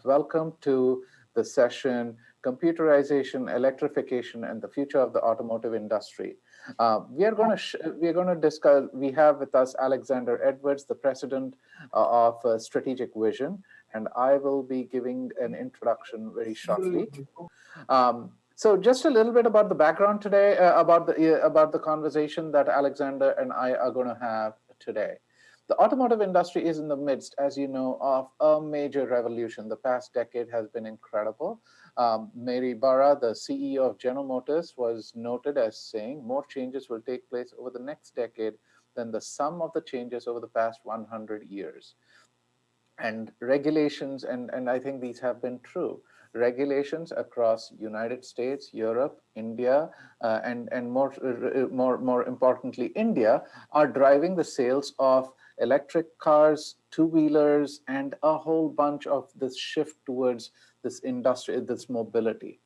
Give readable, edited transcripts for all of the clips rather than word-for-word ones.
welcome to the session, Computerization, Electrification, and the Future of the Automotive Industry. We are going to discuss, we have with us Alexander Edwards, the President of Strategic Vision, and I will be giving an introduction very shortly. So just a little bit about the background today, about the conversation that Alexander and I are going to have today. The automotive industry is in the midst, as you know, of a major revolution. The past decade has been incredible. Mary Barra, the CEO of General Motors, was noted as saying more changes will take place over the next decade than the sum of the changes over the past 100 years. And regulations, and I think these have been true, regulations across United States, Europe, India, and more importantly, India, are driving the sales of electric cars, two-wheelers, and a whole bunch of this shift towards this industry, this mobility.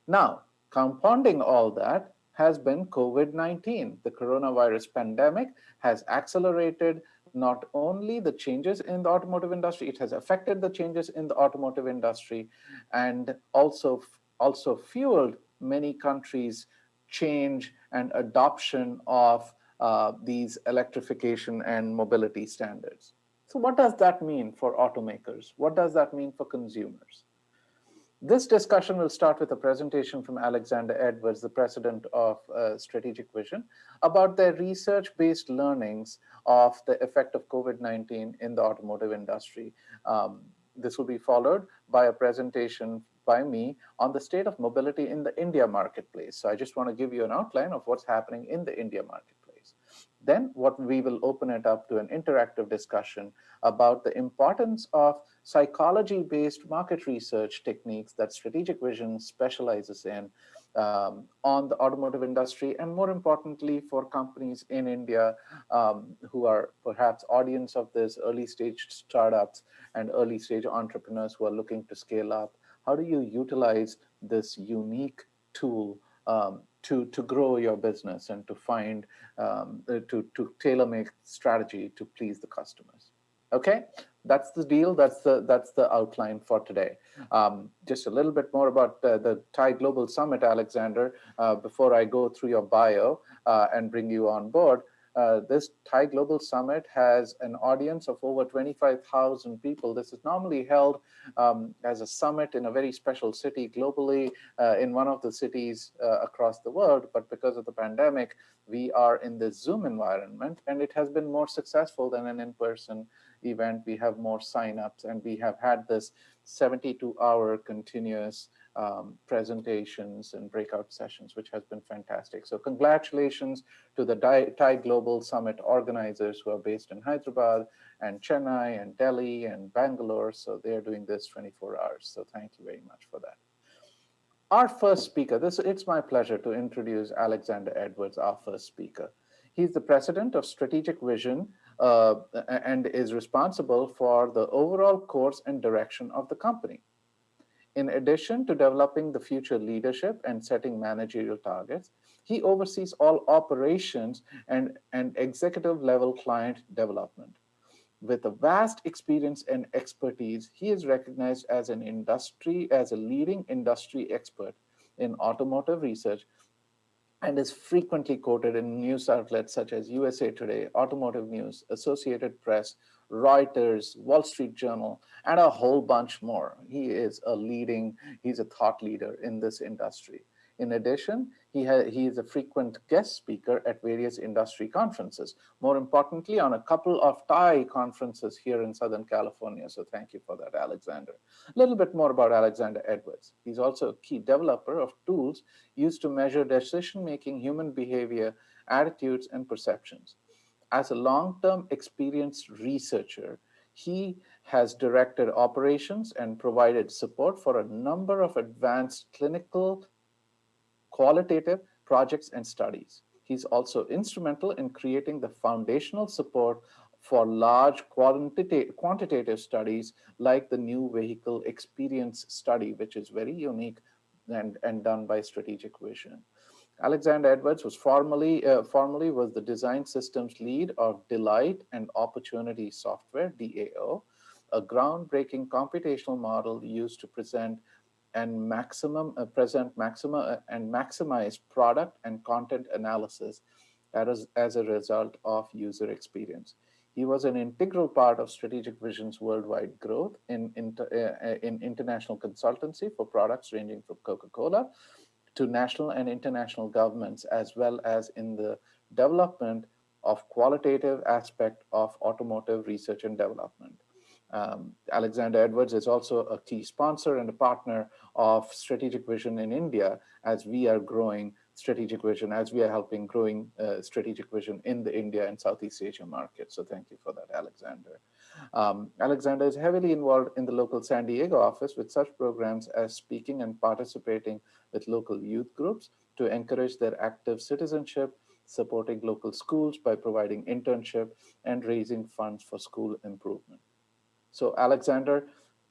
Now, compounding all that has been COVID-19. The coronavirus pandemic has accelerated not only the changes in the automotive industry, it has affected the changes in the automotive industry, and also fueled many countries' change and adoption of these electrification and mobility standards. So what does that mean for automakers? What does that mean for consumers? This discussion will start with a presentation from Alexander Edwards, the President of Strategic Vision, about their research-based learnings of the effect of COVID-19 in the automotive industry. This will be followed by a presentation by me on the state of mobility in the India marketplace. So I just want to give you an outline of what's happening in the India marketplace. Then we will open it up to an interactive discussion about the importance of psychology-based market research techniques that Strategic Vision specializes in on the automotive industry, and more importantly, for companies in India who are perhaps audience of this, early-stage startups and early-stage entrepreneurs who are looking to scale up. How do you utilize this unique tool to grow your business and to find to tailor-make strategy to please the customers? Okay, that's the deal. That's the outline for today. Just a little bit more about the Thai Global Summit, Alexander, before I go through your bio and bring you on board. This Thai Global Summit has an audience of over 25,000 people. This is normally held as a summit in a very special city globally, in one of the cities across the world. But because of the pandemic, we are in this Zoom environment, and it has been more successful than an in-person event. We have more signups, and we have had this 72-hour continuous presentations and breakout sessions, which has been fantastic. So congratulations to the Thai Global Summit organizers who are based in Hyderabad and Chennai and Delhi and Bangalore. So they're doing this 24 hours. So thank you very much for that. Our first speaker, it's my pleasure to introduce Alexander Edwards, our first speaker. He's the President of Strategic Vision and is responsible for the overall course and direction of the company. In addition to developing the future leadership and setting managerial targets, he oversees all operations and executive level client development. With a vast experience and expertise, he is recognized as a leading industry expert in automotive research and is frequently quoted in news outlets such as USA Today, Automotive News, Associated Press, Reuters, Wall Street Journal, and a whole bunch more. He's a thought leader in this industry. In addition, he is a frequent guest speaker at various industry conferences, more importantly, on a couple of Thai conferences here in Southern California. So thank you for that, Alexander. A little bit more about Alexander Edwards. He's also a key developer of tools used to measure decision-making, human behavior, attitudes, and perceptions. As a long-term experienced researcher, he has directed operations and provided support for a number of advanced clinical, qualitative projects and studies. He's also instrumental in creating the foundational support for large quantitative studies like the New Vehicle Experience Study, which is very unique and done by Strategic Vision. Alexander Edwards was formerly was the design systems lead of Delight and Opportunity Software, DAO, a groundbreaking computational model used to present and maximize product and content analysis as a result of user experience. He was an integral part of Strategic Vision's worldwide growth in international consultancy for products ranging from Coca-Cola to national and international governments, as well as in the development of qualitative aspect of automotive research and development. Alexander Edwards is also a key sponsor and a partner of Strategic Vision in India as we are growing Strategic Vision, as we are helping growing Strategic Vision in the India and Southeast Asia market. So thank you for that, Alexander. Alexander is heavily involved in the local San Diego office with such programs as speaking and participating with local youth groups to encourage their active citizenship, supporting local schools by providing internship and raising funds for school improvement. So Alexander,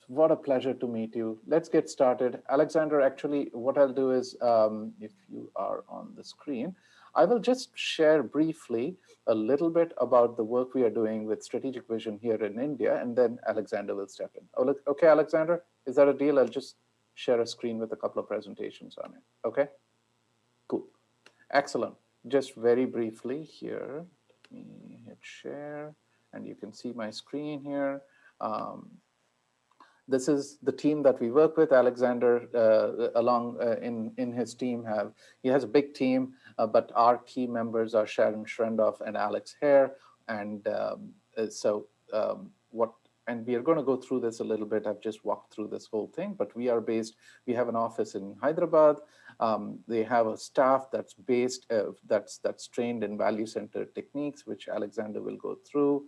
what a pleasure to meet you. Let's get started. Alexander, actually, what I'll do is, if you are on the screen, I will just share briefly a little bit about the work we are doing with Strategic Vision here in India, and then Alexander will step in. Okay, Alexander, is that a deal? I'll just share a screen with a couple of presentations on it. Okay, cool, excellent. Just very briefly here, let me hit share, and you can see my screen here. This is the team that we work with. Alexander, in his team, he has a big team, but our key members are Sharon Shrendoff and Alex Hare. And and we are going to go through this a little bit. I've just walked through this whole thing, but we have an office in Hyderabad. They have a staff that's based, that's trained in value-centered techniques, which Alexander will go through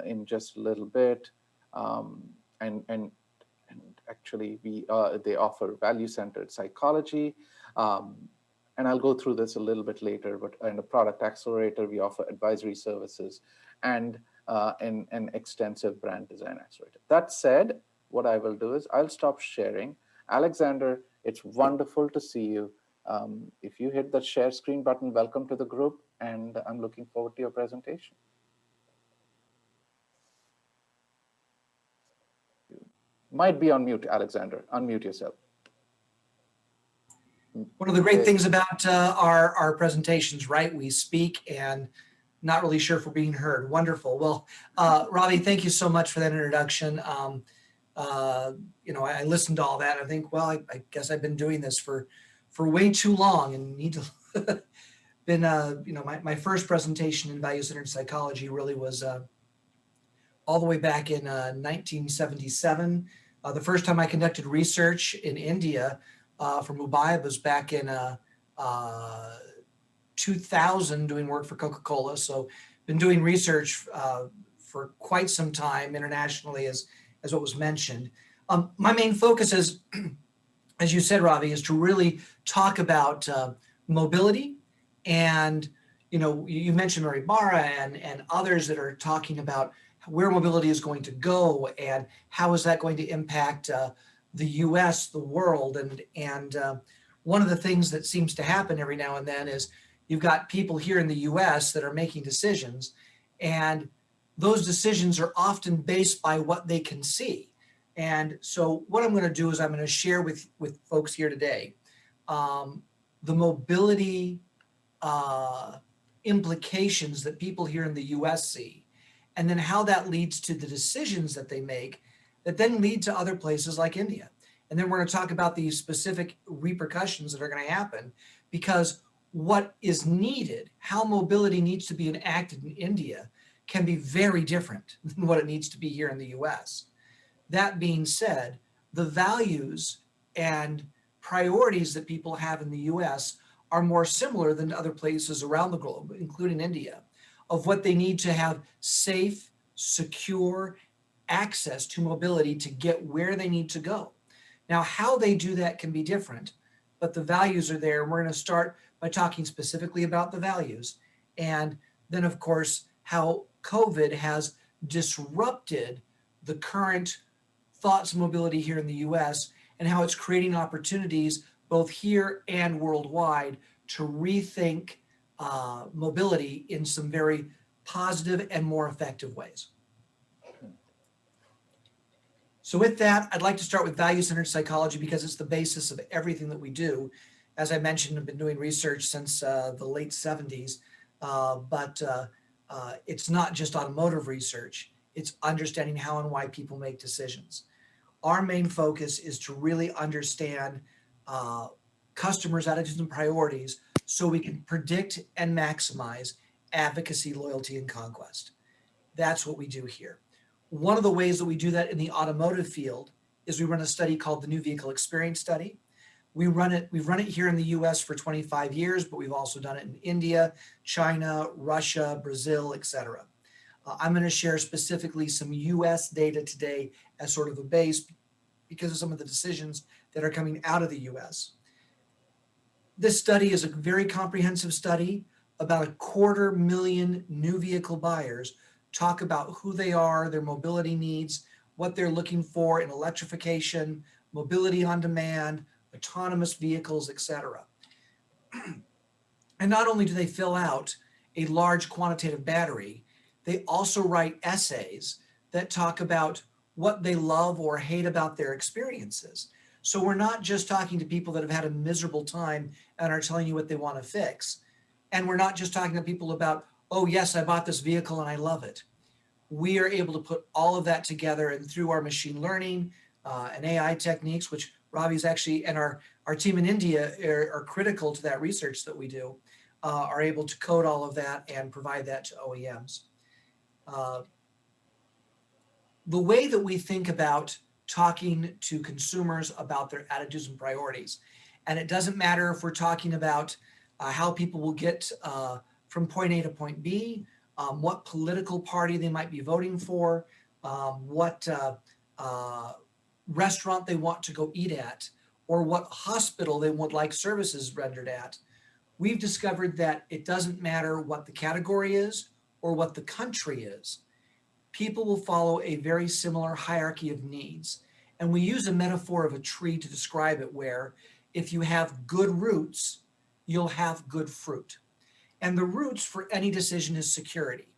in just a little bit. And actually, they offer value-centered psychology. And I'll go through this a little bit later, but in a product accelerator, we offer advisory services and an extensive brand design accelerator. That said, what I will do is I'll stop sharing. Alexander, it's wonderful to see you. If you hit the share screen button, welcome to the group, and I'm looking forward to your presentation. Might be on mute, Alexander. Unmute yourself. One of the great things about our presentations, right? We speak and not really sure if we're being heard. Wonderful. Well, Ravi, thank you so much for that introduction. I listened to all that. I think, well, I guess I've been doing this for way too long and need to my first presentation in value-centered psychology really was all the way back in 1977. The first time I conducted research in India for Mumbai was back in 2000, doing work for Coca-Cola. So been doing research for quite some time internationally, as what was mentioned. My main focus is, as you said, Ravi, is to really talk about mobility. And you mentioned Mary Barra and others that are talking about where mobility is going to go and how is that going to impact the U.S., the world. And one of the things that seems to happen every now and then is you've got people here in the U.S. that are making decisions, and those decisions are often based by what they can see. And so what I'm going to do is I'm going to share with folks here today the mobility implications that people here in the U.S. see, and then how that leads to the decisions that they make that then lead to other places like India. And then we're going to talk about the specific repercussions that are going to happen, because what is needed, how mobility needs to be enacted in India, can be very different than what it needs to be here in the US. That being said, the values and priorities that people have in the US are more similar than other places around the globe, including India, of what they need to have safe, secure access to mobility to get where they need to go. Now, how they do that can be different, but the values are there. And we're going to start by talking specifically about the values. And then, of course, how COVID has disrupted the current thoughts of mobility here in the US, and how it's creating opportunities both here and worldwide to rethink mobility in some very positive and more effective ways. So with that, I'd like to start with value-centered psychology because it's the basis of everything that we do. As I mentioned, I've been doing research since the late 70s, but it's not just automotive research. It's understanding how and why people make decisions. Our main focus is to really understand customers' attitudes and priorities so we can predict and maximize advocacy, loyalty, and conquest. That's what we do here. One of the ways that we do that in the automotive field is we run a study called the New Vehicle Experience Study. We've run it here in the US for 25 years, but we've also done it in India, China, Russia, Brazil, etc. I'm going to share specifically some US data today as sort of a base because of some of the decisions that are coming out of the US. This study is a very comprehensive study. About 250,000 new vehicle buyers talk about who they are, their mobility needs, what they're looking for in electrification, mobility on demand, autonomous vehicles, etc. And not only do they fill out a large quantitative battery, they also write essays that talk about what they love or hate about their experiences. So we're not just talking to people that have had a miserable time and are telling you what they want to fix. And we're not just talking to people about, oh yes, I bought this vehicle and I love it. We are able to put all of that together, and through our machine learning and AI techniques, which Robbie's actually, and our team in India are critical to that research that we do, are able to code all of that and provide that to OEMs. The way that we think about talking to consumers about their attitudes and priorities, and it doesn't matter if we're talking about how people will get from point A to point B, what political party they might be voting for, what restaurant they want to go eat at, or what hospital they would like services rendered at. We've discovered that it doesn't matter what the category is or what the country is. People will follow a very similar hierarchy of needs. And we use a metaphor of a tree to describe it, where if you have good roots, you'll have good fruit. And the roots for any decision is security.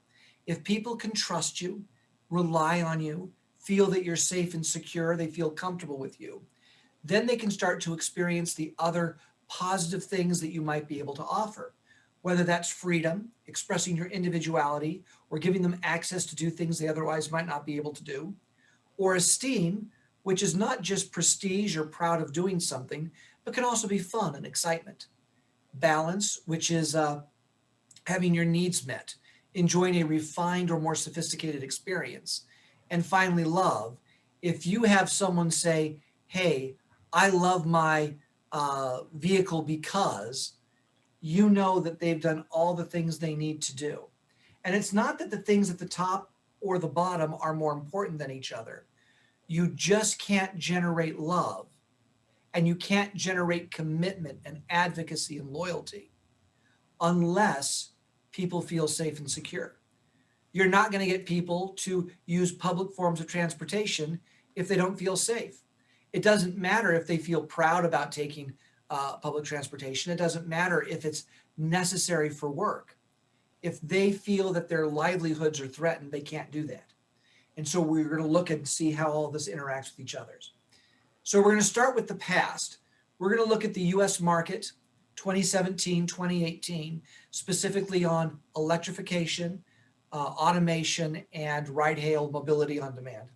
If people can trust you, rely on you, feel that you're safe and secure, they feel comfortable with you, then they can start to experience the other positive things that you might be able to offer, whether that's freedom, expressing your individuality, or giving them access to do things they otherwise might not be able to do, or esteem, which is not just prestige or proud of doing something, but can also be fun and excitement. Balance, which is having your needs met, enjoying a refined or more sophisticated experience. And finally, love. If you have someone say, hey, I love my vehicle because, you know that they've done all the things they need to do. And it's not that the things at the top or the bottom are more important than each other. You just can't generate love, and you can't generate commitment and advocacy and loyalty unless people feel safe and secure. You're not going to get people to use public forms of transportation if they don't feel safe. It doesn't matter if they feel proud about taking public transportation. It doesn't matter if it's necessary for work. If they feel that their livelihoods are threatened, they can't do that. And so we're going to look and see how all this interacts with each other. So we're going to start with the past. We're going to look at the US market, 2017, 2018, specifically on electrification, automation, and ride-hail mobility on demand.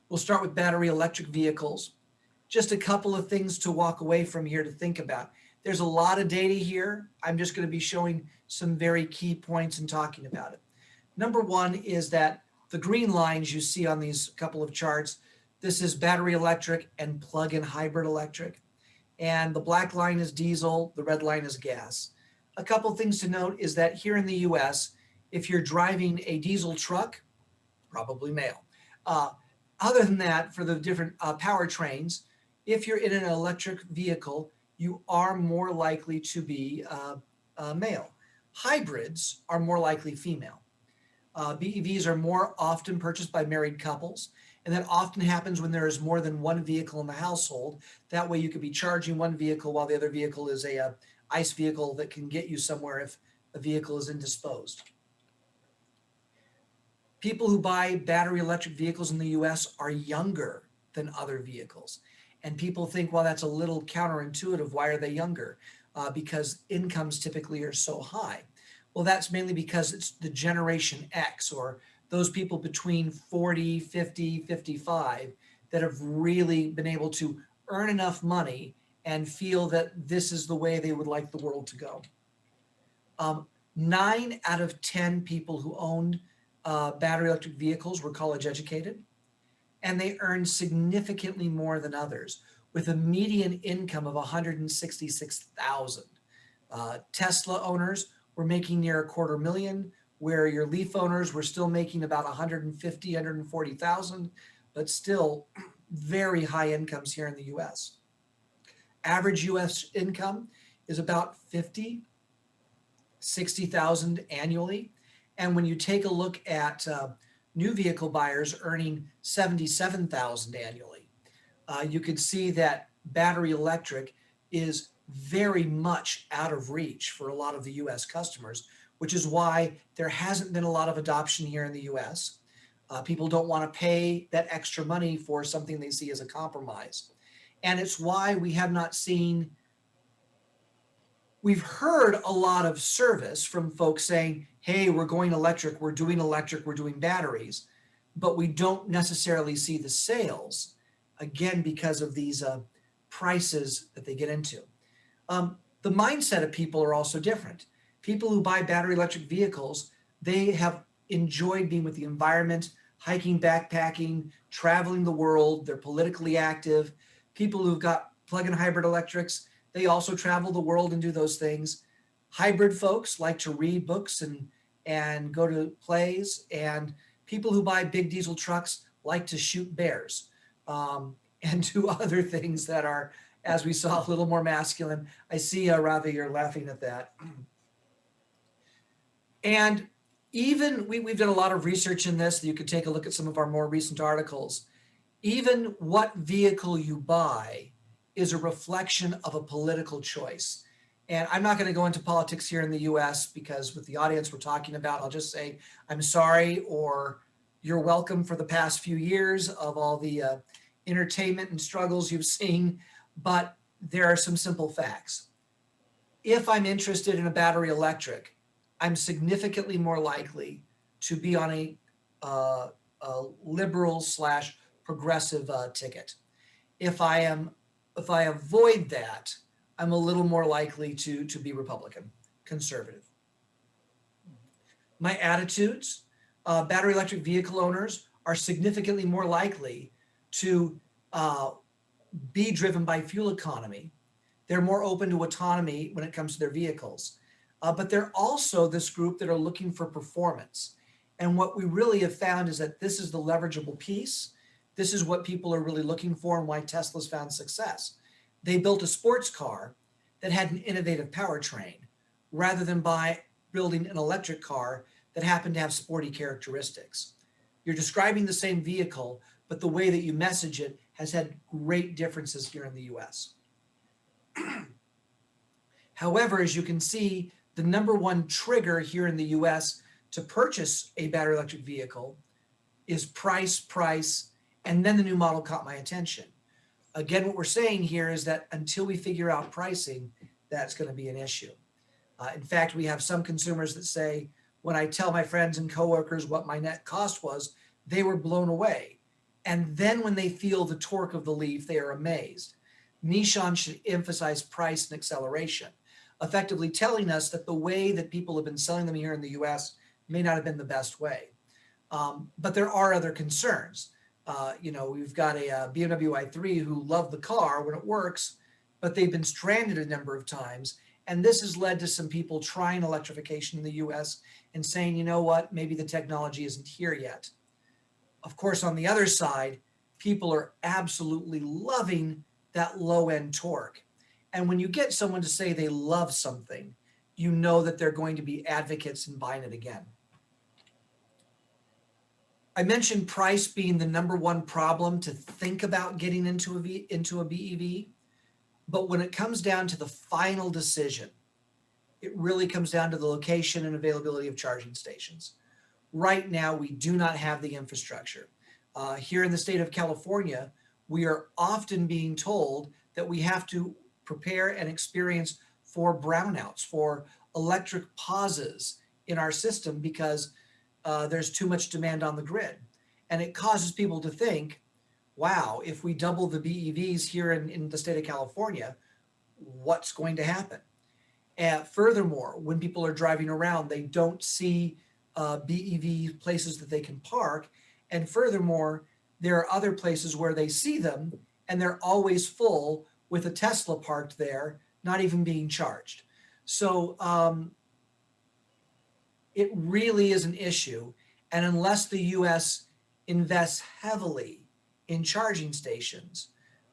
We'll start with battery electric vehicles. Just a couple of things to walk away from here to think about. There's a lot of data here. I'm just going to be showing some very key points and talking about it. Number one is that the green lines you see on these couple of charts, this is battery electric and plug-in hybrid electric. And the black line is diesel, the red line is gas. A couple things to note is that here in the US, if you're driving a diesel truck, probably male. Other than that, for the different powertrains, if you're in an electric vehicle, you are more likely to be male. Hybrids are more likely female. BEVs are more often purchased by married couples, and that often happens when there is more than one vehicle in the household. That way you could be charging one vehicle while the other vehicle is a ICE vehicle that can get you somewhere if a vehicle is indisposed. People who buy battery electric vehicles in the US are younger than other vehicles. And people think, well, that's a little counterintuitive. Why are they younger? Because incomes typically are so high. Well, that's mainly because it's the Generation X, or those people between 40, 50, 55 that have really been able to earn enough money and feel that this is the way they would like the world to go. 9 out of 10 people who owned battery electric vehicles were college educated, and they earned significantly more than others, with a median income of $166,000. Tesla owners were making near $250,000, where your Leaf owners were still making about $150,000, $140,000, but still very high incomes here in the US. Average US income is about $50,000, $60,000 annually. And when you take a look at new vehicle buyers earning $77,000 annually, you can see that battery electric is very much out of reach for a lot of the US customers, which is why there hasn't been a lot of adoption here in the US. People don't want to pay that extra money for something they see as a compromise. And it's why we have not seen, we've heard a lot of service from folks saying, hey, we're going electric, we're doing batteries, but we don't necessarily see the sales, again, because of these prices that they get into. The mindset of people are also different. People who buy battery electric vehicles, they have enjoyed being with the environment, hiking, backpacking, traveling the world. They're politically active. People who've got plug-in hybrid electrics, they also travel the world and do those things. Hybrid folks like to read books and go to plays, and people who buy big diesel trucks like to shoot bears and do other things that are, as we saw, a little more masculine. I see, Ravi, you're laughing at that. And even, we've done a lot of research in this. You could take a look at some of our more recent articles. Even what vehicle you buy is a reflection of a political choice. And I'm not going to go into politics here in the US, because with the audience we're talking about, I'll just say, I'm sorry, or you're welcome for the past few years of all the entertainment and struggles you've seen. But there are some simple facts. If I'm interested in a battery electric, I'm significantly more likely to be on a liberal / progressive ticket. If I avoid that, I'm a little more likely to be Republican, conservative. My attitudes, battery electric vehicle owners are significantly more likely to be driven by fuel economy. They're more open to autonomy when it comes to their vehicles. But they're also this group that are looking for performance. And what we really have found is that this is the leverageable piece. This is what people are really looking for, and why Tesla's found success. They built a sports car that had an innovative powertrain, rather than building an electric car that happened to have sporty characteristics. You're describing the same vehicle, but the way that you message it has had great differences here in the US. However, as you can see, the #1 trigger here in the US to purchase a battery electric vehicle is price, and then the new model caught my attention. Again, what we're saying here is that until we figure out pricing, that's going to be an issue. In fact, we have some consumers that say, when I tell my friends and coworkers what my net cost was, they were blown away. And then when they feel the torque of the Leaf, they are amazed. Nissan should emphasize price and acceleration, effectively telling us that the way that people have been selling them here in the US may not have been the best way. But there are other concerns. We've got a BMW i3 who love the car when it works, but they've been stranded a number of times. And this has led to some people trying electrification in the US and saying, you know what, maybe the technology isn't here yet. Of course, on the other side, people are absolutely loving that low-end torque. And when you get someone to say they love something, you know that they're going to be advocates in buying it again. I mentioned price being the #1 problem to think about getting into a BEV. But when it comes down to the final decision, it really comes down to the location and availability of charging stations. Right now, we do not have the infrastructure. Here in the state of California, we are often being told that we have to prepare and experience for brownouts, for electric pauses in our system because there's too much demand on the grid. And it causes people to think, wow, if we double the BEVs here in the state of California, what's going to happen? And furthermore, when people are driving around, they don't see BEV places that they can park. And furthermore, there are other places where they see them and they're always full with a Tesla parked there, not even being charged. So it really is an issue. And unless the US invests heavily in charging stations,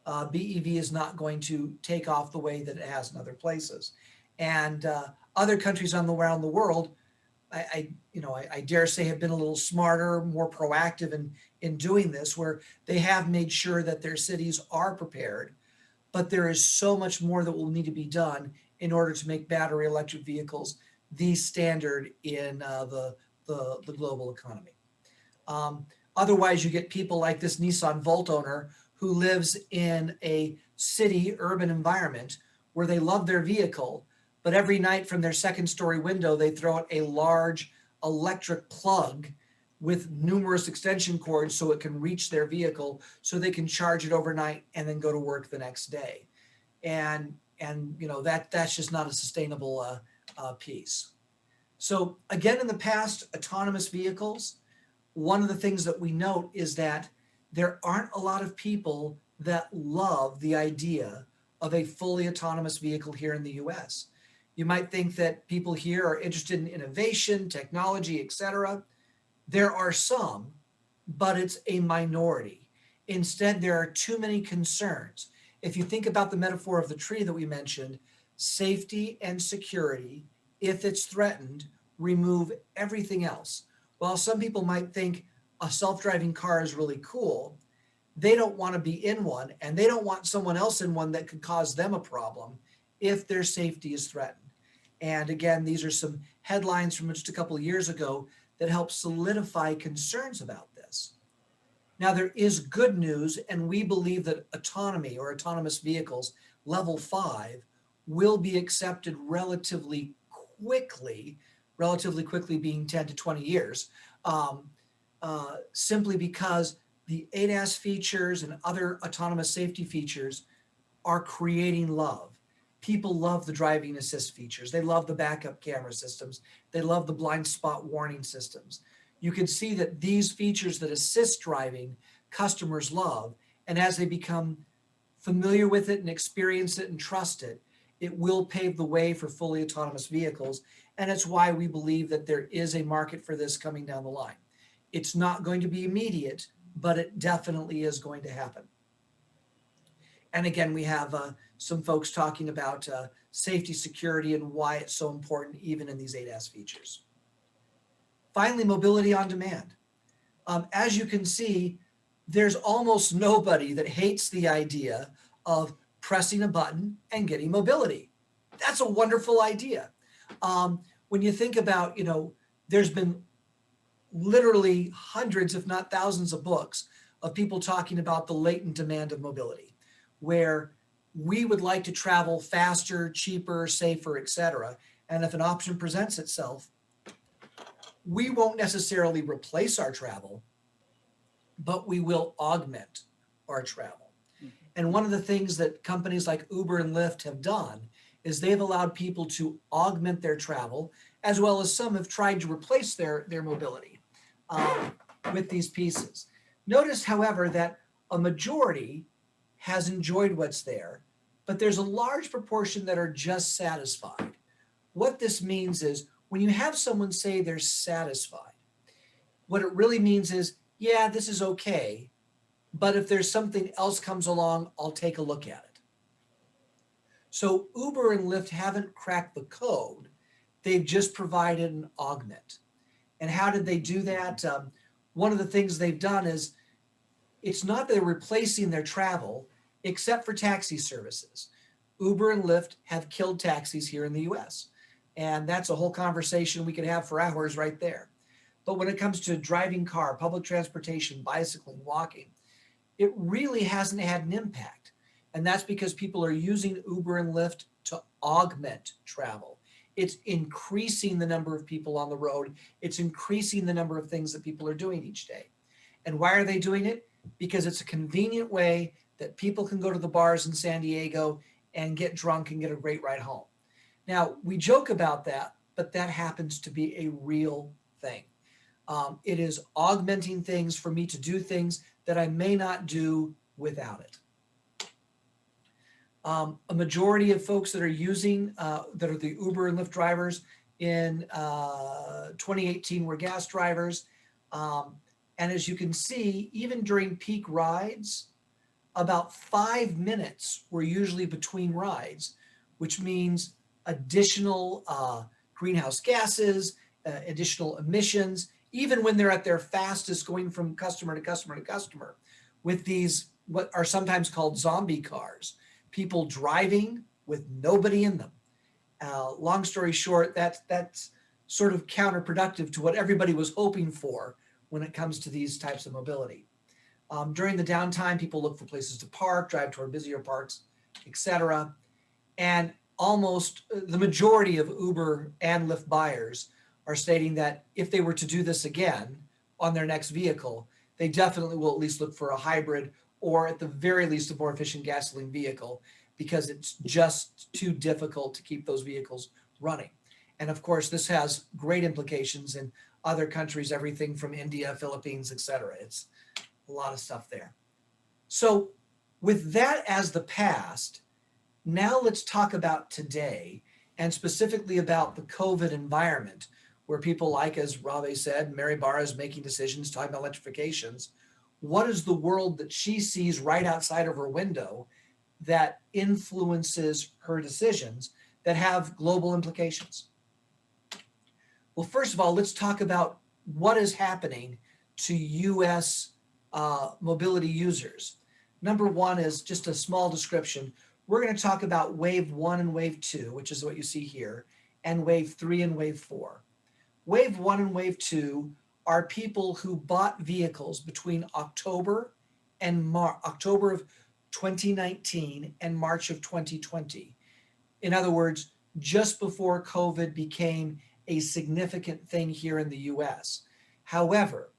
BEV is not going to take off the way that it has in other places. And other countries around the world, I dare say, have been a little smarter, more proactive in doing this, where they have made sure that their cities are prepared. But there is so much more that will need to be done in order to make battery electric vehicles the standard in the global economy. Otherwise, you get people like this Nissan Volt owner who lives in a city urban environment where they love their vehicle, but every night from their second-story window, they throw out a large electric plug with numerous extension cords so it can reach their vehicle so they can charge it overnight and then go to work the next day. And that's just not a sustainable piece. So again, in the past, autonomous vehicles, one of the things that we note is that there aren't a lot of people that love the idea of a fully autonomous vehicle here in the US. You might think that people here are interested in innovation, technology, etc. There are some, but it's a minority. Instead, there are too many concerns. If you think about the metaphor of the tree that we mentioned, safety and security, if it's threatened, remove everything else. While some people might think a self-driving car is really cool, they don't want to be in one, and they don't want someone else in one that could cause them a problem if their safety is threatened. And again, these are some headlines from just a couple of years ago that help solidify concerns about this. Now, there is good news, and we believe that autonomy or autonomous vehicles, level 5, will be accepted relatively quickly being 10 to 20 years, simply because the ADAS features and other autonomous safety features are creating love. People love the driving assist features. They love the backup camera systems. They love the blind spot warning systems. You can see that these features that assist driving, customers love, and as they become familiar with it and experience it and trust it, it will pave the way for fully autonomous vehicles. And it's why we believe that there is a market for this coming down the line. It's not going to be immediate, but it definitely is going to happen. And again, we have some folks talking about safety, security, and why it's so important even in these ADAS features. Finally, mobility on demand. As you can see, there's almost nobody that hates the idea of pressing a button and getting mobility. That's a wonderful idea. When you think about, there's been literally hundreds, if not thousands of books of people talking about the latent demand of mobility, where we would like to travel faster, cheaper, safer, etc. And if an option presents itself, we won't necessarily replace our travel, but we will augment our travel. And one of the things that companies like Uber and Lyft have done is they've allowed people to augment their travel, as well as some have tried to replace their mobility with these pieces. Notice, however, that a majority has enjoyed what's there, but there's a large proportion that are just satisfied. What this means is when you have someone say they're satisfied, what it really means is, yeah, this is okay, but if there's something else comes along, I'll take a look at it. So Uber and Lyft haven't cracked the code. They've just provided an augment. And how did they do that? One of the things they've done is it's not that they're replacing their travel, except for taxi services. Uber and Lyft have killed taxis here in the US. And that's a whole conversation we could have for hours right there. But when it comes to driving car, public transportation, bicycling, walking, it really hasn't had an impact. And that's because people are using Uber and Lyft to augment travel. It's increasing the number of people on the road. It's increasing the number of things that people are doing each day. And why are they doing it? Because it's a convenient way that people can go to the bars in San Diego and get drunk and get a great ride home. Now, we joke about that, but that happens to be a real thing. It is augmenting things for me to do things that I may not do without it. A majority of folks that are using, that are the Uber and Lyft drivers in 2018 were gas drivers. And as you can see, even during peak rides, about 5 minutes were usually between rides, which means additional greenhouse gases, additional emissions, even when they're at their fastest going from customer to customer to customer, with these what are sometimes called zombie cars, people driving with nobody in them. Long story short, that's sort of counterproductive to what everybody was hoping for when it comes to these types of mobility. During the downtime, people look for places to park, drive toward busier parks, etc. And almost the majority of Uber and Lyft buyers are stating that if they were to do this again on their next vehicle, they definitely will at least look for a hybrid or at the very least a more efficient gasoline vehicle, because it's just too difficult to keep those vehicles running. And of course, this has great implications in other countries, everything from India, Philippines, etc. It's a lot of stuff there. So with that as the past, now let's talk about today, and specifically about the COVID environment, where people like, as Rave said, Mary Barra is making decisions, talking about electrifications. What is the world that she sees right outside of her window that influences her decisions that have global implications? Well, first of all, let's talk about what is happening to US mobility users. Number one is just a small description. We're going to talk about wave 1 and wave 2, which is what you see here, and wave 3 and wave 4. Wave 1 and wave 2 are people who bought vehicles between October of 2019 and March of 2020. In other words, just before COVID became a significant thing here in the US. However,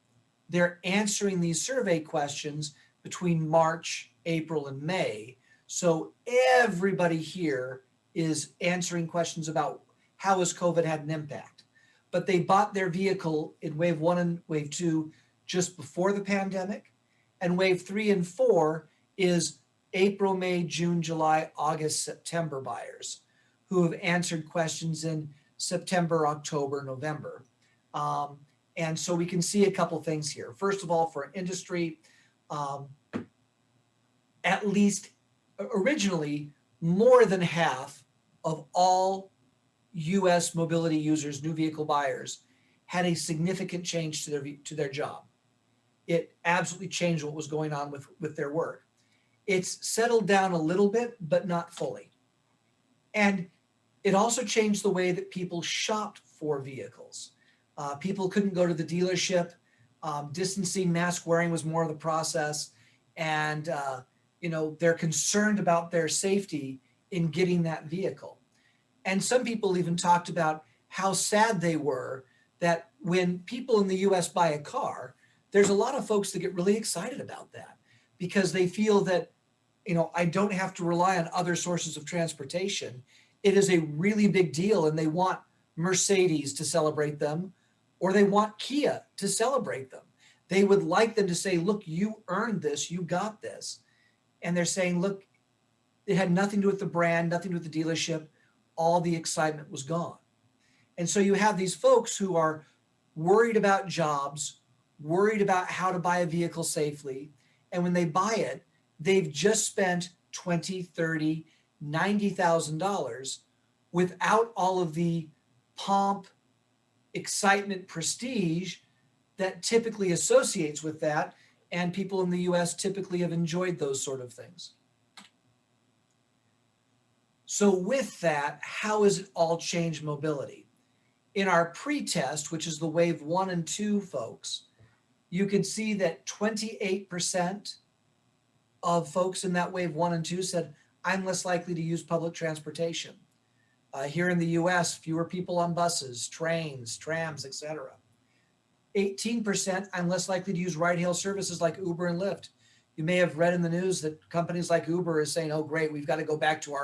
they're answering these survey questions between March, April, and May. So everybody here is answering questions about how has COVID had an impact. But they bought their vehicle in wave 1 and wave 2 just before the pandemic. And wave 3 and 4 is April, May, June, July, August, September buyers who have answered questions in September, October, November. And so we can see a couple things here. First of all, for industry, at least originally, more than half of all US mobility users, new vehicle buyers, had a significant change to their job. It absolutely changed what was going on with their work. It's settled down a little bit, but not fully. And it also changed the way that people shopped for vehicles. People couldn't go to the dealership. Distancing, mask wearing was more of the process. And they're concerned about their safety in getting that vehicle. And some people even talked about how sad they were that when people in the US buy a car, there's a lot of folks that get really excited about that because they feel that, I don't have to rely on other sources of transportation. It is a really big deal, and they want Mercedes to celebrate them, or they want Kia to celebrate them. They would like them to say, look, you earned this, you got this. And they're saying, look, it had nothing to do with the brand, nothing to do with the dealership. All the excitement was gone. And so you have these folks who are worried about jobs, worried about how to buy a vehicle safely. And when they buy it, they've just spent $20,000, $30,000, $90,000 without all of the pomp, excitement, prestige that typically associates with that. And people in the US typically have enjoyed those sort of things. So with that, how has it all changed mobility? In our pretest, which is the wave 1 and 2 folks, you can see that 28% of folks in that wave 1 and 2 said, I'm less likely to use public transportation. Here in the US, fewer people on buses, trains, trams, etc. 18%, I'm less likely to use ride-hail services like Uber and Lyft. You may have read in the news that companies like Uber is saying, oh, great, we've got to go back to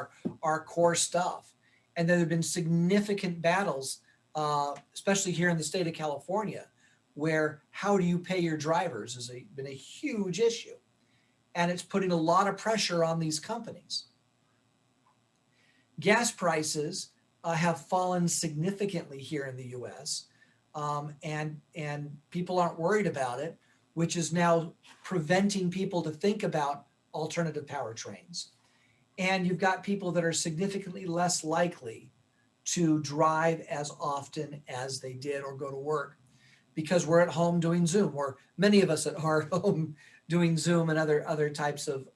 our core stuff. And there have been significant battles, especially here in the state of California, where how do you pay your drivers has been a huge issue. And it's putting a lot of pressure on these companies. Gas prices have fallen significantly here in the US, and people aren't worried about it, which is now preventing people to think about alternative powertrains. And you've got people that are significantly less likely to drive as often as they did or go to work because we're at home doing Zoom, or many of us are at home doing Zoom and other types of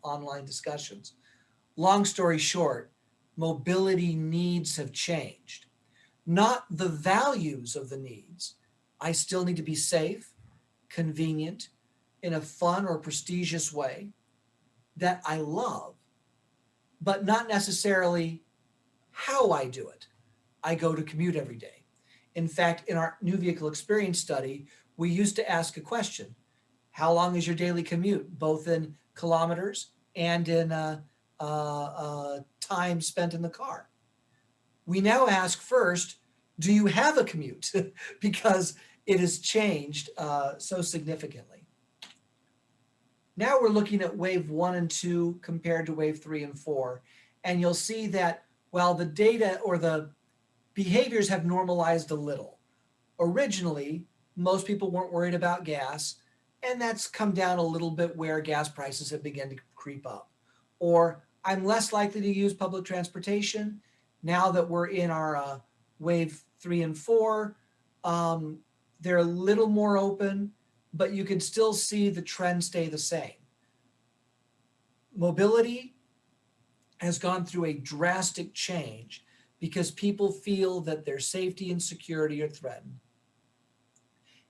online discussions. Long story short, mobility needs have changed. Not the values of the needs. I still need to be safe, convenient, in a fun or prestigious way that I love, but not necessarily how I do it. I go to commute every day. In fact, in our new vehicle experience study, we used to ask a question. How long is your daily commute, both in kilometers and in time spent in the car? We now ask first, do you have a commute? Because it has changed so significantly. Now we're looking at wave 1 and 2 compared to wave 3 and 4. And you'll see that while the data or the behaviors have normalized a little, originally, most people weren't worried about gas, and that's come down a little bit where gas prices have begun to creep up. Or I'm less likely to use public transportation. Now that we're in our wave 3 and 4, they're a little more open, but you can still see the trend stay the same. Mobility has gone through a drastic change because people feel that their safety and security are threatened.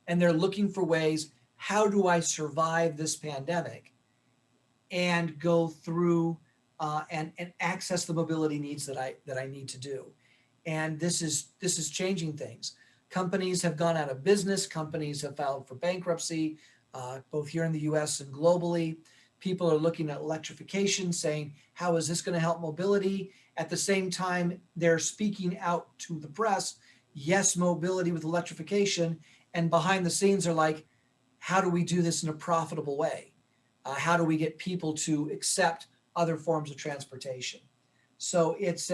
And they're looking for ways, how do I survive this pandemic and go through and access the mobility needs that I need to do. And this is changing things. Companies have gone out of business. Companies have filed for bankruptcy, both here in the US and globally. People are looking at electrification, saying, how is this going to help mobility? At the same time, they're speaking out to the press, yes, mobility with electrification. And behind the scenes are like, how do we do this in a profitable way? How do we get people to accept other forms of transportation? So it's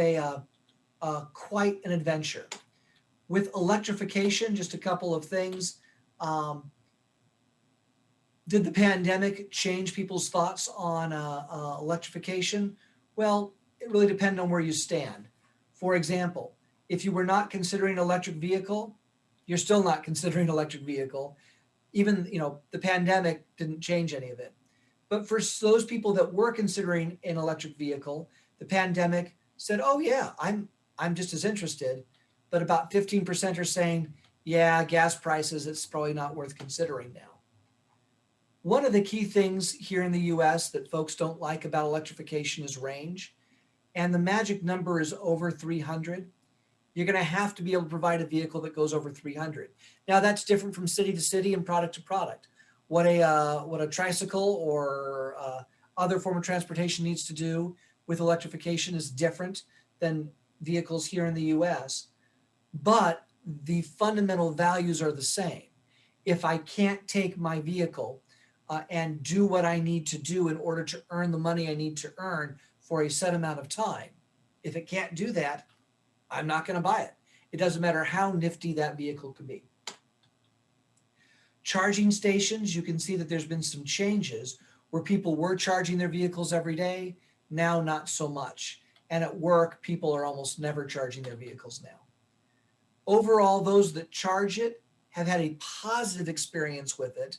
quite an adventure. With electrification, just a couple of things. Did the pandemic change people's thoughts on electrification? Well, it really depends on where you stand. For example, if you were not considering an electric vehicle, you're still not considering an electric vehicle. Even, the pandemic didn't change any of it. But for those people that were considering an electric vehicle, the pandemic said, oh yeah, I'm just as interested. But about 15% are saying, yeah, gas prices, it's probably not worth considering now. One of the key things here in the US that folks don't like about electrification is range. And the magic number is over 300. You're going to have to be able to provide a vehicle that goes over 300. Now that's different from city to city and product to product. What a tricycle or other form of transportation needs to do with electrification is different than vehicles here in the US. But the fundamental values are the same. If I can't take my vehicle and do what I need to do in order to earn the money I need to earn for a set amount of time, if it can't do that, I'm not going to buy it. It doesn't matter how nifty that vehicle could be. Charging stations, you can see that there's been some changes where people were charging their vehicles every day, now not so much. And at work, people are almost never charging their vehicles now. Overall, those that charge it have had a positive experience with it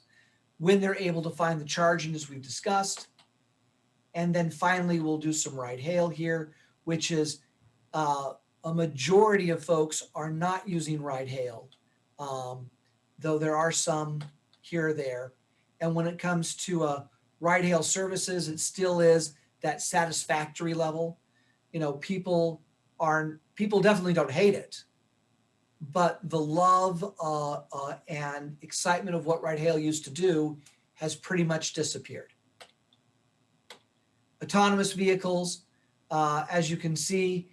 when they're able to find the charging, as we've discussed. And then finally, we'll do some ride hail here, which is a majority of folks are not using ride-hail, though there are some here or there. And when it comes to ride-hail services, it still is that satisfactory level. You know, people definitely don't hate it, but the love and excitement of what ride-hail used to do has pretty much disappeared. Autonomous vehicles, as you can see,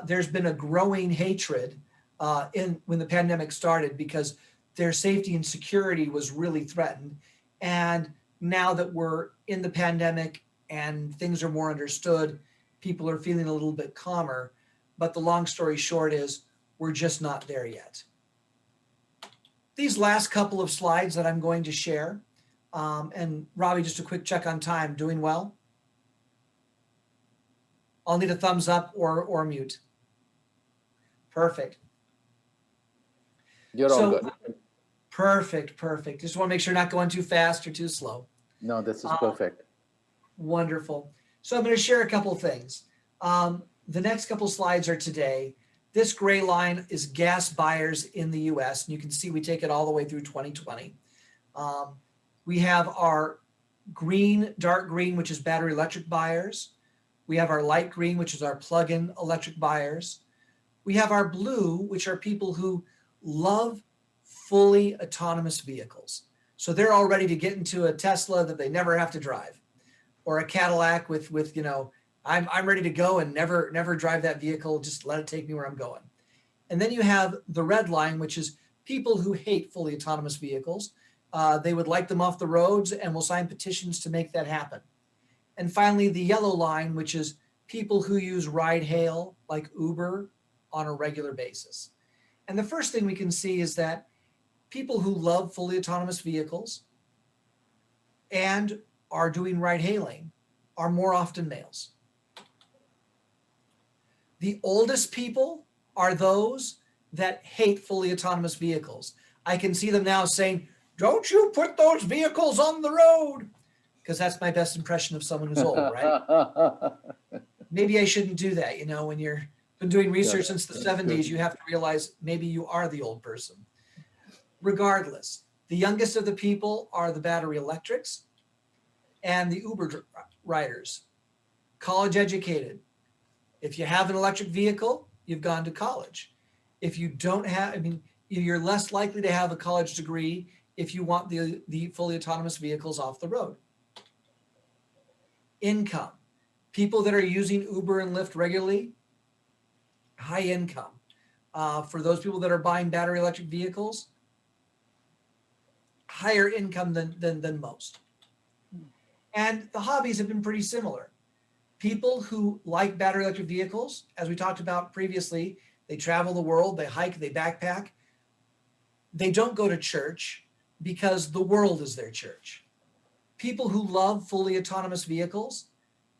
there's been a growing hatred when the pandemic started because their safety and security was really threatened. And now that we're in the pandemic and things are more understood, people are feeling a little bit calmer. But the long story short is we're just not there yet. These last couple of slides that I'm going to share, and Robbie, just a quick check on time, doing well? I'll need a thumbs up or mute. Perfect. You're all good. Perfect. Just want to make sure not going too fast or too slow. No, this is perfect. Wonderful. So I'm going to share a couple things. The next couple slides are today. This gray line is gas buyers in the US, and you can see we take it all the way through 2020. We have our green, dark green, which is battery electric buyers. We have our light green, which is our plug-in electric buyers. We have our blue, which are people who love fully autonomous vehicles. So they're all ready to get into a Tesla that they never have to drive, or a Cadillac with you know, I'm ready to go and never drive that vehicle, just let it take me where I'm going. And then you have the red line, which is people who hate fully autonomous vehicles. They would like them off the roads and will sign petitions to make that happen. And finally, the yellow line, which is people who use ride-hail like Uber on a regular basis. And the first thing we can see is that people who love fully autonomous vehicles and are doing ride-hailing are more often males. The oldest people are those that hate fully autonomous vehicles. I can see them now saying, "Don't you put those vehicles on the road," because that's my best impression of someone who's old, right? Maybe I shouldn't do that. You know, when you've been doing research since the 70s, you have to realize maybe you are the old person. Regardless, the youngest of the people are the battery electrics and the Uber riders, college educated. If you have an electric vehicle, you've gone to college. If you don't have, I mean, you're less likely to have a college degree if you want the fully autonomous vehicles off the road. Income. People that are using Uber and Lyft regularly, high income. For those people that are buying battery electric vehicles, higher income than most. And the hobbies have been pretty similar. People who like battery electric vehicles, as we talked about previously, they travel the world, they hike, they backpack. They don't go to church because the world is their church. People who love fully autonomous vehicles,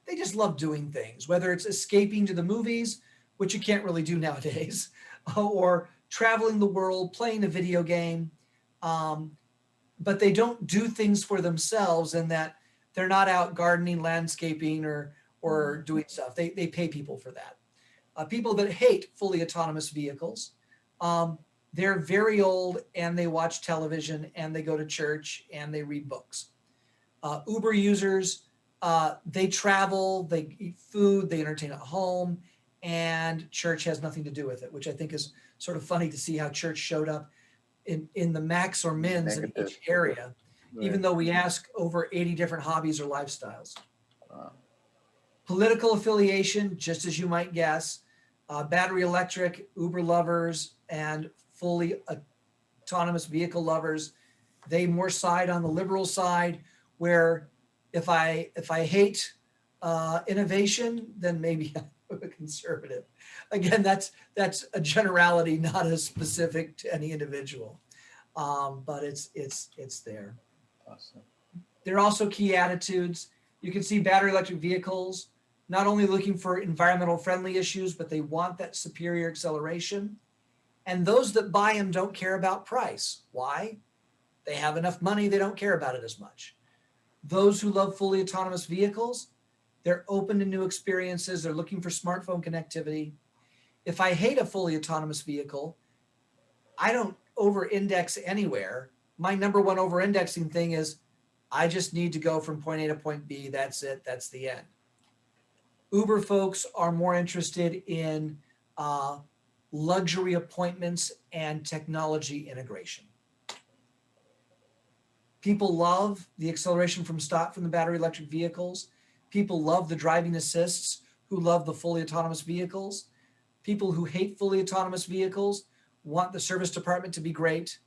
they just love doing things, whether it's escaping to the movies, which you can't really do nowadays, or traveling the world, playing a video game. But they don't do things for themselves in that they're not out gardening, landscaping, or doing stuff. They pay people for that. People that hate fully autonomous vehicles, they're very old and they watch television and they go to church and they read books. Uber users, they travel, they eat food, they entertain at home, and church has nothing to do with it, which I think is sort of funny to see how church showed up in the max or mins in each area, right, even though we ask over 80 different hobbies or lifestyles. Wow. Political affiliation, just as you might guess, battery electric, Uber lovers, and fully autonomous vehicle lovers, they more side on the liberal side, where if I hate innovation, then maybe I'm a conservative. Again, that's a generality, not as specific to any individual, but it's there. Awesome. There are also key attitudes. You can see battery electric vehicles not only looking for environmental friendly issues, but they want that superior acceleration. And those that buy them don't care about price. Why? They have enough money, they don't care about it as much. Those who love fully autonomous vehicles, they're open to new experiences. They're looking for smartphone connectivity. If I hate a fully autonomous vehicle, I don't over-index anywhere. My number one over-indexing thing is I just need to go from point A to point B. That's it. That's the end. Uber folks are more interested in uh, luxury appointments and technology integration. People love the acceleration from stock from the battery electric vehicles. People love the driving assists who love the fully autonomous vehicles. People who hate fully autonomous vehicles want the service department to be great.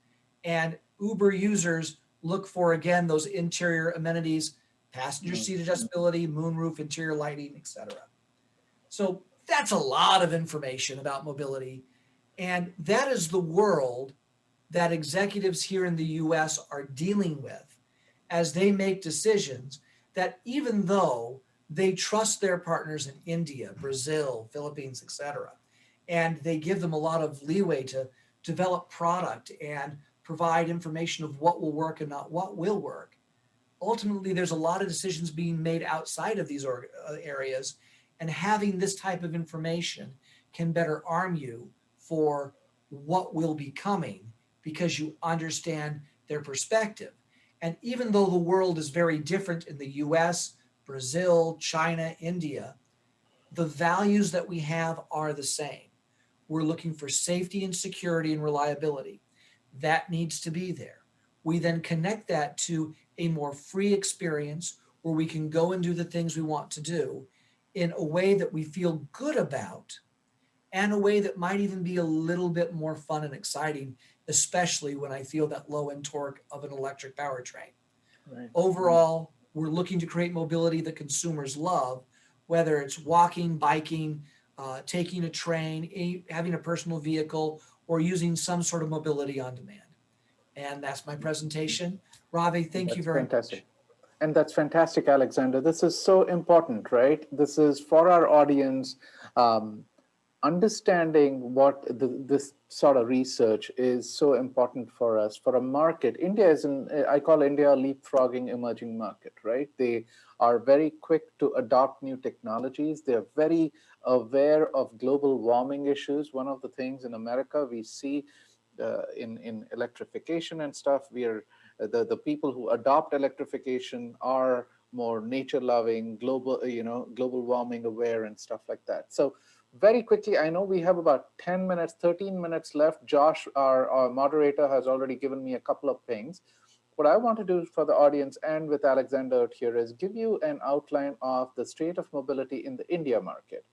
And Uber users look for, again, those interior amenities, passenger seat adjustability, moonroof, interior lighting, etc. So that's a lot of information about mobility. And that is the world that executives here in the US are dealing with as they make decisions that, even though they trust their partners in India, Brazil, Philippines, etc., and they give them a lot of leeway to develop product and provide information of what will work and not what will work, ultimately there's a lot of decisions being made outside of these areas, and having this type of information can better arm you for what will be coming because you understand their perspective. And even though the world is very different in the US, Brazil, China, India, the values that we have are the same. We're looking for safety and security and reliability. That needs to be there. We then connect that to a more free experience where we can go and do the things we want to do in a way that we feel good about, and a way that might even be a little bit more fun and exciting, especially when I feel that low end torque of an electric powertrain. Right. Overall, we're looking to create mobility that consumers love, whether it's walking, biking, taking a train, having a personal vehicle, or using some sort of mobility on demand. And that's my presentation. Ravi, thank you very Fantastic. much. And that's fantastic, Alexander. This is so important, right? This is for our audience. Understanding what this sort of research is so important for us, for a market. India is I call India a leapfrogging emerging market, right? They are very quick to adopt new technologies. They're very aware of global warming issues. One of the things in America we see in electrification and stuff, we are the people who adopt electrification are more nature loving, global, global warming aware and stuff like that. So very quickly, I know we have about 10 minutes, 13 minutes left. Josh, our moderator, has already given me a couple of things. What I want to do for the audience and with Alexander out here is give you an outline of the state of mobility in the India market.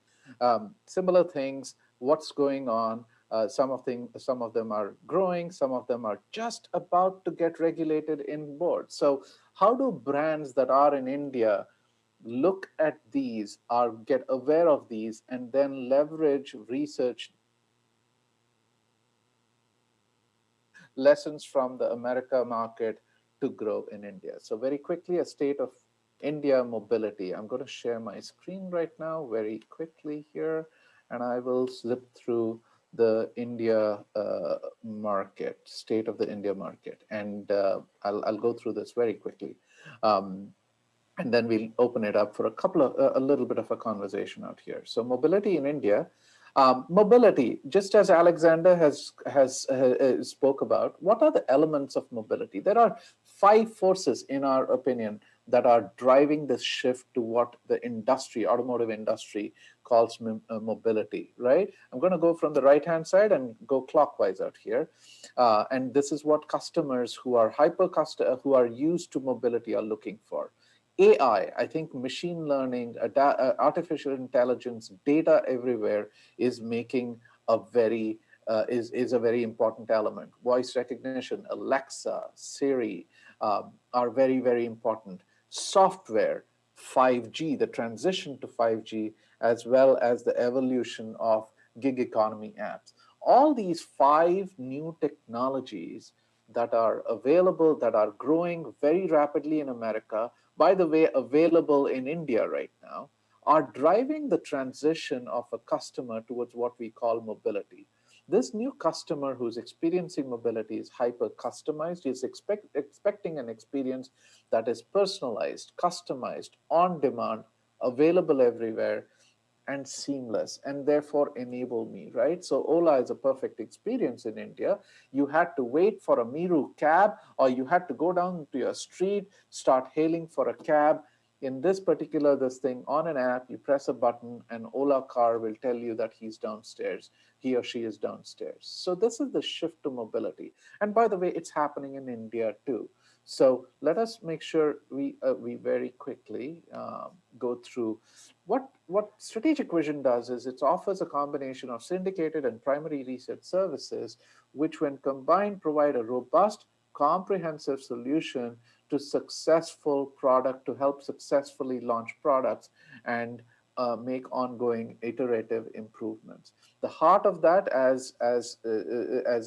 Similar things, what's going on. Some of them are growing, some of them are just about to get regulated in board. So how do brands that are in India look at these or get aware of these and then leverage research lessons from the America market to grow in India? So very quickly, a state of India mobility. I'm going to share my screen right now very quickly here, and I will zip through the India market, state of the India market. And I'll go through this very quickly. And then we'll open it up for a little bit of a conversation out here. So mobility in India, mobility, just as Alexander has spoke about, what are the elements of mobility? There are 5 forces, in our opinion, that are driving this shift to what the industry, automotive industry, calls mobility, right? I'm going to go from the right-hand side and go clockwise out here. And this is what customers who are who are used to mobility are looking for. AI, I think machine learning, artificial intelligence, data everywhere is making a very is a very important element. Voice recognition, Alexa, Siri are very, very important. Software, 5G, the transition to 5G, as well as the evolution of gig economy apps. All these 5 new technologies that are available, that are growing very rapidly in America, by the way, available in India right now, are driving the transition of a customer towards what we call mobility. This new customer who's experiencing mobility is hyper customized. He's expecting an experience that is personalized, customized, on demand, available everywhere, and seamless, and therefore enable me, right? So Ola is a perfect experience in India. You had to wait for a Meru cab, or you had to go down to your street, start hailing for a cab. In this thing on an app, you press a button, and Ola car will tell you that he's downstairs, he or she is downstairs. So this is the shift to mobility. And by the way, it's happening in India too. So let us make sure we very quickly go through what strategic vision does. Is it offers a combination of syndicated and primary research services, which when combined provide a robust, comprehensive solution to successful product, to help successfully launch products and make ongoing iterative improvements. The heart of that, as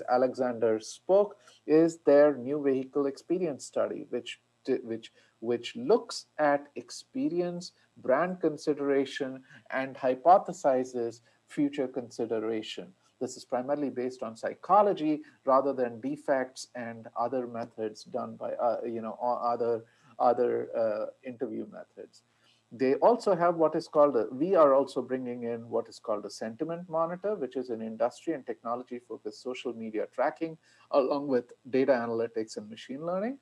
Alexander spoke, is their new vehicle experience study, which looks at experience, brand consideration, and hypothesizes future consideration. This is primarily based on psychology rather than defects and other methods done by other interview methods. They also have what is called we are also bringing in what is called a sentiment monitor, which is an industry and technology focused social media tracking, along with data analytics and machine learning.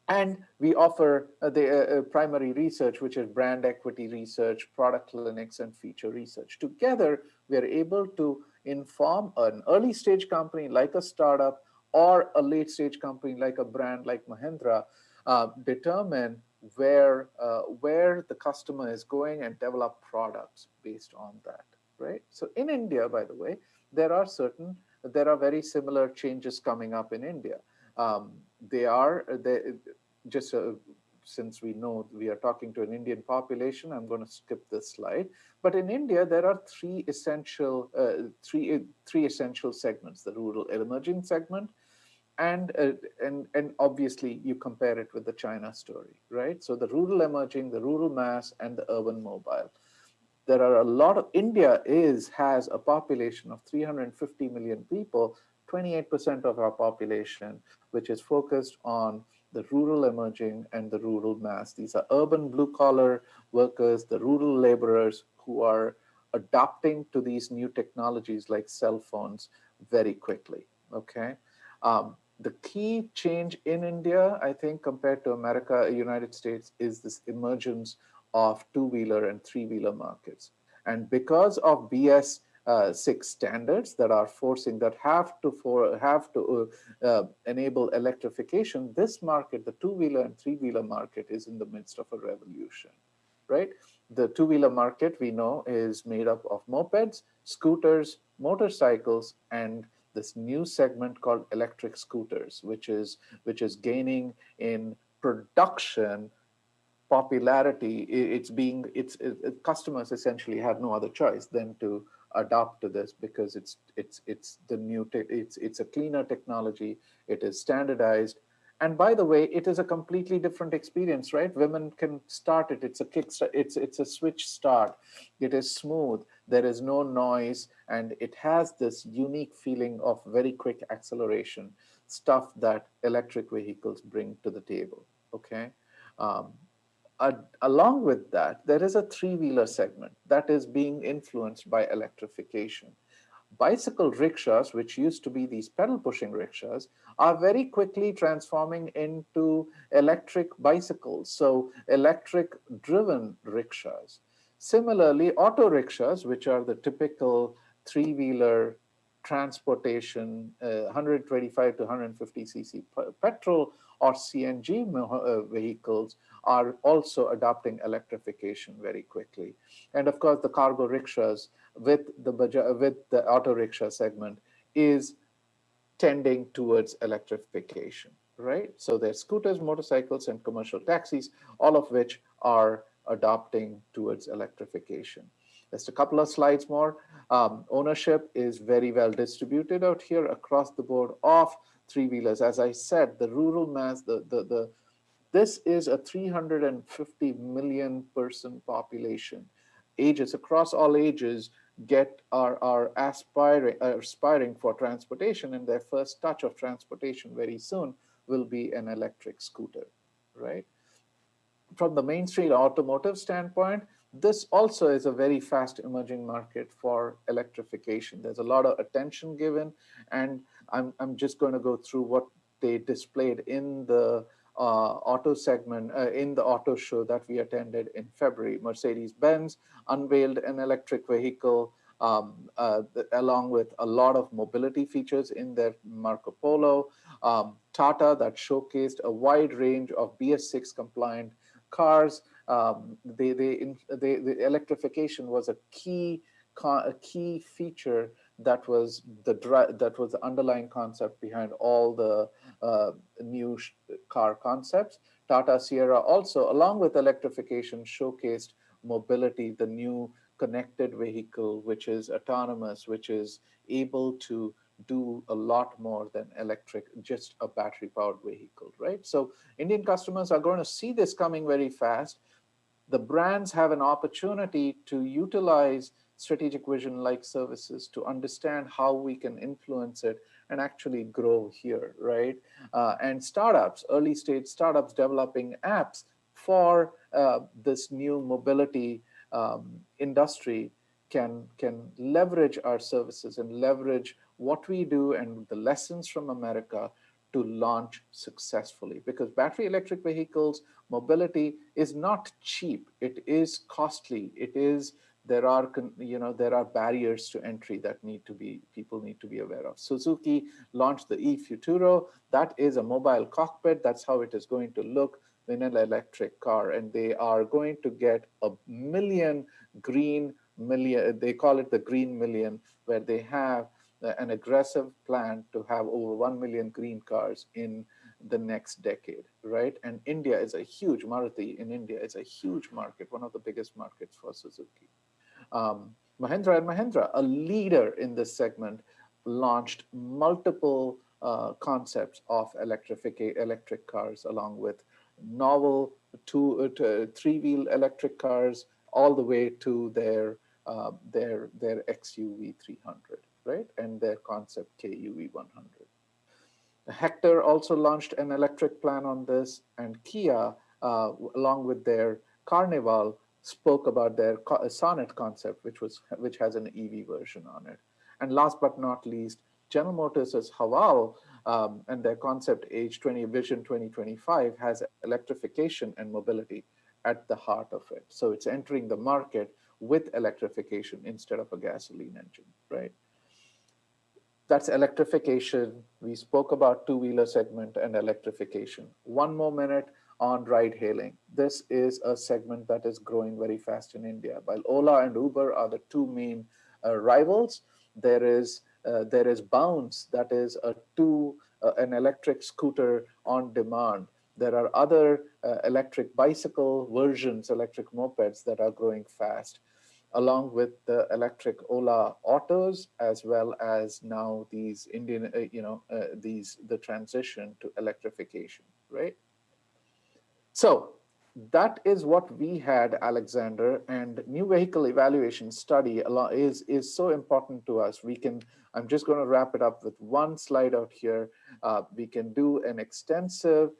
And we offer the primary research, which is brand equity research, product clinics, and feature research. Together, we are able to inform an early stage company like a startup or a late stage company like a brand like Mahindra, determine where the customer is going and develop products based on that, right? So in India, by the way, there are very similar changes coming up in India. They just since we know we are talking to an Indian population, I'm going to skip this slide. But in India, there are three essential segments: the rural emerging segment, and obviously you compare it with the China story, right? So the rural emerging, the rural mass, and the urban mobile. There are a lot of has a population of 350 million people, 28% of our population, which is focused on the rural emerging and the rural mass. These are urban blue collar workers, the rural laborers who are adapting to these new technologies like cell phones very quickly. Okay. The key change in India, I think, compared to America, United States, is this emergence of two-wheeler and three-wheeler markets. And because of BS6 standards that are forcing, that have to enable electrification, this market, the two-wheeler and three-wheeler market, is in the midst of a revolution, right? The two-wheeler market, we know, is made up of mopeds, scooters, motorcycles, and this new segment called electric scooters, which is gaining in production popularity. Customers essentially have no other choice than to adopt to this, because it's a cleaner technology, it is standardized. And by the way, it is a completely different experience, right? Women can start it. It's a kickstart. It's a switch start. It is smooth. There is no noise, and it has this unique feeling of very quick acceleration, stuff that electric vehicles bring to the table. Okay. Along with that, there is a three-wheeler segment that is being influenced by electrification. Bicycle rickshaws, which used to be these pedal-pushing rickshaws, are very quickly transforming into electric bicycles, so electric-driven rickshaws. Similarly, auto rickshaws, which are the typical three-wheeler transportation, 125 to 150 cc petrol or CNG vehicles, are also adopting electrification very quickly. And of course, the cargo rickshaws with the auto rickshaw segment is tending towards electrification, right? So there's scooters, motorcycles, and commercial taxis, all of which are adopting towards electrification. Just a couple of slides more. Ownership is very well distributed out here across the board of three-wheelers. As I said, the rural mass, this is a 350 million person population. Ages across all ages are aspiring for transportation, and their first touch of transportation very soon will be an electric scooter, right? From the mainstream automotive standpoint, This also is a very fast emerging market for electrification. There's a lot of attention given, and I'm just going to go through what they displayed in the auto segment, in the auto show that we attended in February. Mercedes-Benz unveiled an electric vehicle along with a lot of mobility features in their Marco Polo. Tata that showcased a wide range of BS6 compliant cars. The electrification was a key feature that was the underlying concept behind all the new car concepts. Tata Sierra also, along with electrification, showcased mobility, the new connected vehicle, which is autonomous, which is able to do a lot more than electric, just a battery powered vehicle, right? So Indian customers are going to see this coming very fast. The brands have an opportunity to utilize strategic vision like services to understand how we can influence it and actually grow here, right? And startups, early stage startups developing apps for this new mobility industry can leverage our services and leverage what we do and the lessons from America to launch successfully, because battery electric vehicles mobility is not cheap. It is costly. It is, there are barriers to entry that people need to be aware of. Suzuki launched the e-Futuro. That is a mobile cockpit. That's how it is going to look in an electric car, and they are going to get a million green million. They call it the green million, where they have an aggressive plan to have over 1 million green cars in the next decade, right? And India is a huge, Maruti in India is a huge market, one of the biggest markets for Suzuki. Mahindra and Mahindra, a leader in this segment, launched multiple concepts of electric cars, along with novel three-wheel electric cars, all the way to their XUV 300, right? And their concept KUV 100. Hector also launched an electric plan on this, and Kia, along with their Carnival, spoke about their Sonnet concept, which has an EV version on it. And last but not least, General Motors' Haval and their concept Vision 2025 has electrification and mobility at the heart of it. So it's entering the market with electrification instead of a gasoline engine, right? That's electrification. We spoke about two-wheeler segment and electrification. One more minute on ride hailing. This is a segment that is growing very fast in India. While Ola and Uber are the two main rivals, there is Bounce, that is an electric scooter on demand. There are other electric bicycle versions, electric mopeds that are growing fast, along with the electric Ola autos, as well as now these the transition to electrification, right? So that is what we had, Alexander, and new vehicle evaluation study is so important to us. I'm just going to wrap it up with one slide out here. We can do an extensive,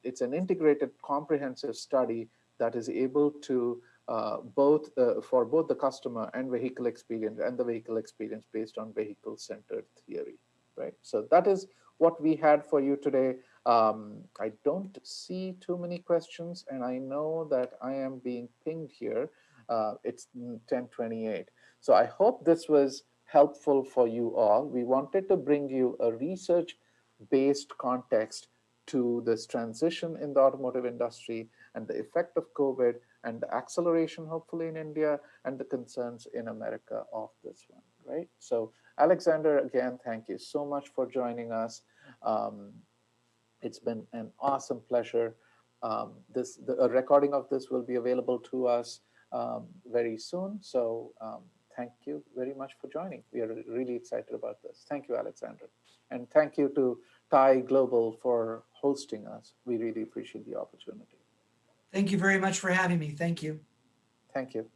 it's an integrated, comprehensive study that is able to for both the customer and vehicle experience, and the vehicle experience based on vehicle-centered theory, right? So that is what we had for you today. I don't see too many questions, and I know that I am being pinged here. It's 10:28. So I hope this was helpful for you all. We wanted to bring you a research-based context to this transition in the automotive industry and the effect of COVID and the acceleration, hopefully, in India, and the concerns in America of this one, right? So Alexander, again, thank you so much for joining us. It's been an awesome pleasure. A recording of this will be available to us very soon. So thank you very much for joining. We are really excited about this. Thank you, Alexander. And thank you to TIE Global for hosting us. We really appreciate the opportunity. Thank you very much for having me. Thank you. Thank you.